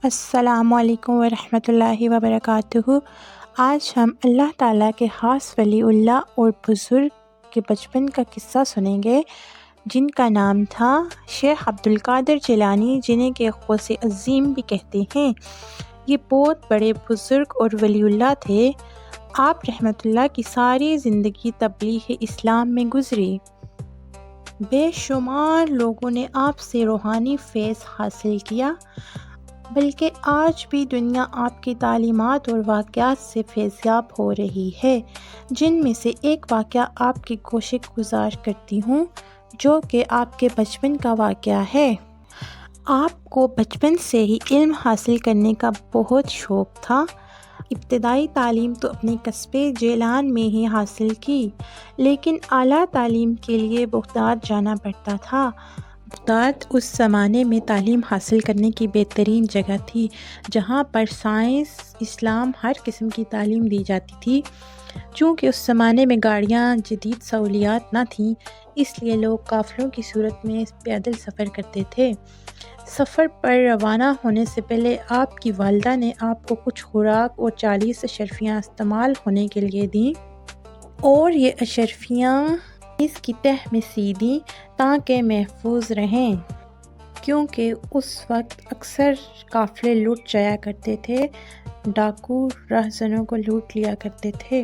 السلام علیکم ورحمۃ اللہ وبرکاتہ۔ آج ہم اللہ تعالیٰ کے خاص ولی اللہ اور بزرگ کے بچپن کا قصہ سنیں گے، جن کا نام تھا شیخ عبدالقادر جیلانی، جنہیں کہ غوث عظیم بھی کہتے ہیں۔ یہ بہت بڑے بزرگ اور ولی اللہ تھے۔ آپ رحمۃ اللہ کی ساری زندگی تبلیغ اسلام میں گزری۔ بے شمار لوگوں نے آپ سے روحانی فیض حاصل کیا، بلکہ آج بھی دنیا آپ کی تعلیمات اور واقعات سے فیضیاب ہو رہی ہے، جن میں سے ایک واقعہ آپ کی گوش گزار کرتی ہوں، جو کہ آپ کے بچپن کا واقعہ ہے۔ آپ کو بچپن سے ہی علم حاصل کرنے کا بہت شوق تھا۔ ابتدائی تعلیم تو اپنے قصبے جیلان میں ہی حاصل کی، لیکن اعلیٰ تعلیم کے لیے بغداد جانا پڑتا تھا۔ بغداد اس زمانے میں تعلیم حاصل کرنے کی بہترین جگہ تھی، جہاں پر سائنس، اسلام، ہر قسم کی تعلیم دی جاتی تھی۔ چونکہ اس زمانے میں گاڑیاں، جدید سہولیات نہ تھیں، اس لیے لوگ قافلوں کی صورت میں پیدل سفر کرتے تھے۔ سفر پر روانہ ہونے سے پہلے آپ کی والدہ نے آپ کو کچھ خوراک اور 40 اشرفیاں استعمال ہونے کے لیے دیں، اور یہ اشرفیاں اس کی تہ میں سی دیں تاکہ محفوظ رہیں، کیونکہ اس وقت اکثر قافلے لٹ جایا کرتے تھے، ڈاکو راہزنوں کو لوٹ لیا کرتے تھے۔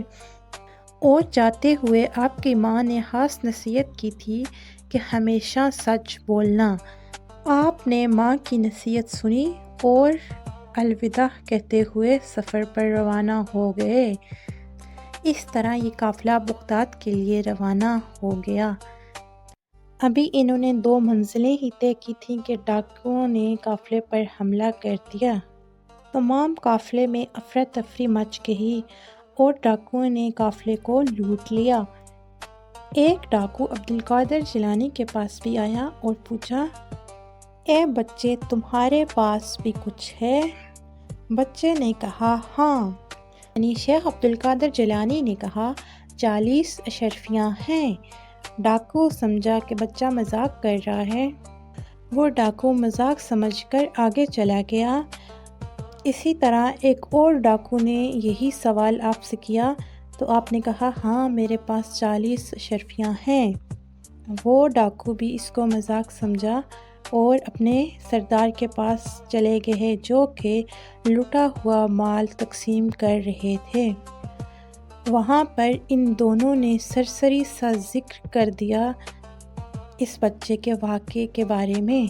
اور جاتے ہوئے آپ کی ماں نے خاص نصیحت کی تھی کہ ہمیشہ سچ بولنا۔ آپ نے ماں کی نصیحت سنی اور الوداع کہتے ہوئے سفر پر روانہ ہو گئے۔ اس طرح یہ قافلہ بغداد کے لیے روانہ ہو گیا۔ ابھی انہوں نے 2 منزلیں ہی طے کی تھیں کہ ڈاکوؤں نے قافلے پر حملہ کر دیا۔ تمام قافلے میں افراتفری مچ گئی اور ڈاکوؤں نے قافلے کو لوٹ لیا۔ ایک ڈاکو عبدالقادر جیلانی کے پاس بھی آیا اور پوچھا، اے بچے، تمہارے پاس بھی کچھ ہے؟ بچے نے کہا، ہاں۔ یعنی شیخ عبدالقادر جیلانی نے کہا، 40 اشرفیاں ہیں۔ ڈاکو سمجھا کہ بچہ مذاق کر رہا ہے۔ وہ ڈاکو مذاق سمجھ کر آگے چلا گیا۔ اسی طرح ایک اور ڈاکو نے یہی سوال آپ سے کیا تو آپ نے کہا، ہاں، میرے پاس 40 اشرفیاں ہیں۔ وہ ڈاکو بھی اس کو مذاق سمجھا اور اپنے سردار کے پاس چلے گئے، جو کہ لوٹا ہوا مال تقسیم کر رہے تھے۔ وہاں پر ان دونوں نے سرسری سا ذکر کر دیا اس بچے کے واقعے کے بارے میں۔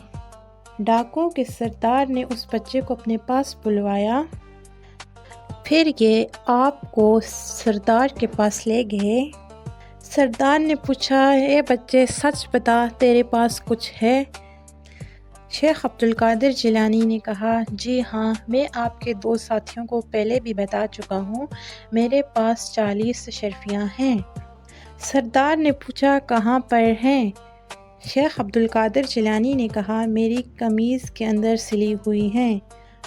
ڈاکوؤں کے سردار نے اس بچے کو اپنے پاس بلوایا۔ پھر یہ آپ کو سردار کے پاس لے گئے۔ سردار نے پوچھا، اے بچے، سچ بتا، تیرے پاس کچھ ہے؟ شیخ عبدالقادر جیلانی نے کہا، جی ہاں، میں آپ کے 2 ساتھیوں کو پہلے بھی بتا چکا ہوں، میرے پاس 40 اشرفیاں ہیں۔ سردار نے پوچھا، کہاں پر ہیں؟ شیخ عبدالقادر جیلانی نے کہا، میری قمیض کے اندر سلی ہوئی ہیں۔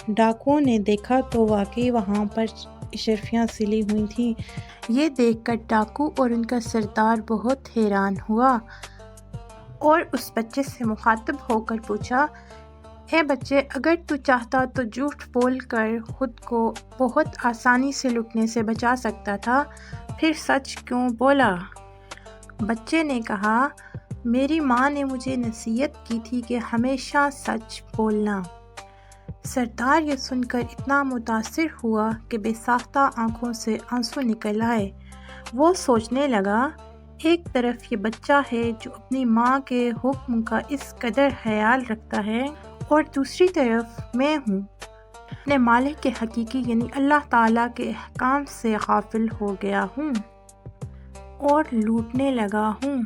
ڈاکوؤں نے دیکھا تو واقعی وہاں پر اشرفیاں سلی ہوئی تھیں۔ یہ دیکھ کر ڈاکو اور ان کا سردار بہت حیران ہوا اور اس بچے سے مخاطب ہو کر پوچھا، اے بچے، اگر تو چاہتا تو جھوٹ بول کر خود کو بہت آسانی سے لٹنے سے بچا سکتا تھا، پھر سچ کیوں بولا؟ بچے نے کہا، میری ماں نے مجھے نصیحت کی تھی کہ ہمیشہ سچ بولنا۔ سردار یہ سن کر اتنا متاثر ہوا کہ بے ساختہ آنکھوں سے آنسو نکل آئے۔ وہ سوچنے لگا، ایک طرف یہ بچہ ہے جو اپنی ماں کے حکم کا اس قدر خیال رکھتا ہے، اور دوسری طرف میں ہوں، اپنے مالک کے حقیقی یعنی اللہ تعالیٰ کے احکام سے غافل ہو گیا ہوں اور لوٹنے لگا ہوں۔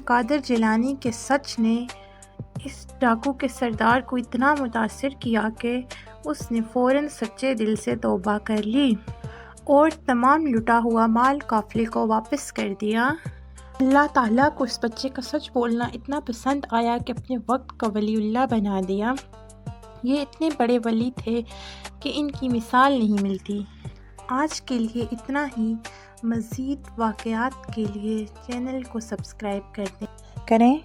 قادر جیلانی کے سچ نے اس ڈاکو کے سردار کو اتنا متاثر کیا کہ اس نے فوراً سچے دل سے توبہ کر لی اور تمام لٹا ہوا مال قافلے کو واپس کر دیا۔ اللہ تعالیٰ کو اس بچے کا سچ بولنا اتنا پسند آیا کہ اپنے وقت کا ولی اللہ بنا دیا۔ یہ اتنے بڑے ولی تھے کہ ان کی مثال نہیں ملتی۔ آج کے لیے اتنا ہی۔ مزید واقعات کے لیے چینل کو سبسکرائب کریں۔